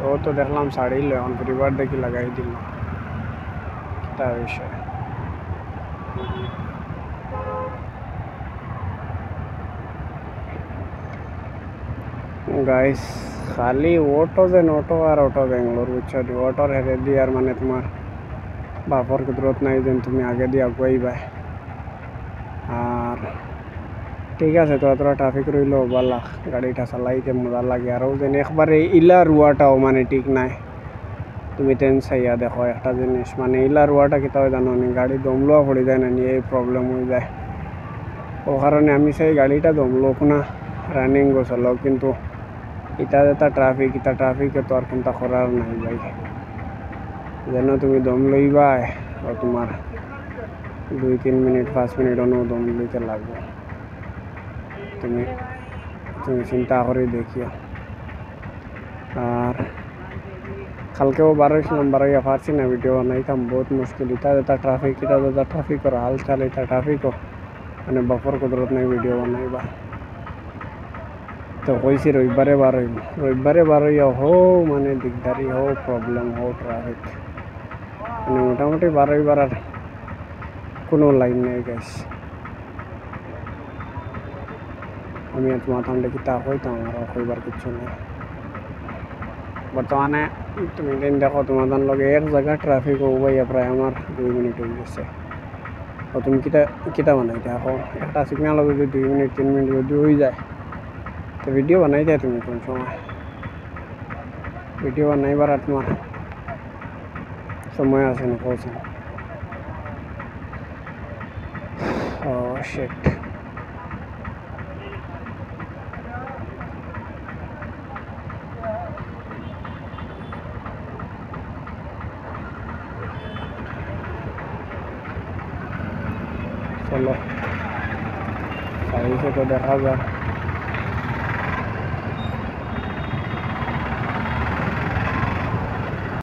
ও তো দেখলাম ছাড়িল এখন পরিবার দেখি লাগাই দিল তা বিষয় गाइस खाली ऑटो जेन ऑटो और ऑटो बेंगलोर बुझो ऑटोर हेरे दी और माने तुम्हार बापर की जरूरत नहीं जेन तुम आगे दी आगुई बाय और ठीक है तो अतरा ट्रैफिक रही बाला गाड़ीटा चलाइते मजा लगे और जेन एक बार इला रुआटाओ माने ठीक ना तुम तेन सही देखो एक जिनिस माने इला रुआटा किता जानो नी गाड़ी दमलोआ पड़ जाए ना ये प्रॉब्लम हो जाए वो कारण आमी से गाड़ीटा दमलोक ना रानिंग गो चलो किन्तु इता ट्राफिक तो और चिंता करार नहीं भाई जेन तुम दम लईबा और तुम्हार 2-3 मिनट 5 मिनट दम लईते लागबो तुम चिंता कर देखियो और कल के वो 12 फारसी ना वीडियो बनाई बहुत मुश्किल इता ट्राफिक और हाल चाल इता ट्राफिक हो मैंने बफर कुदरत नहीं वीडियो बनाई बा तो कैसे रविवारे बार हो माने दिकदारी हो प्रॉब्लम हो ट्राफिक मैंने मोटामुटी बार कोनो लाइन नहीं गाइस আমি তোমার কিতা হইতাম আর কইবার কিছু নেই বর্তমানে তুমি দিন দেখো তোমার লগে এক জায়গা ট্রাফিক হইয়া প্রায় আমার 2 মিনিট হয়ে গেছে তো তুমি কিতা বানাই দেখো একটা সিগন্যাল যদি 2 মিনিট 3 মিনিট যদি হয়ে যায় तो वीडियो बनाई दे तुम्हें कौन समय वीडियो बनाई बार तुम्हार समय आसे ना कौन ओह शिट चलो सही से तो देखा जा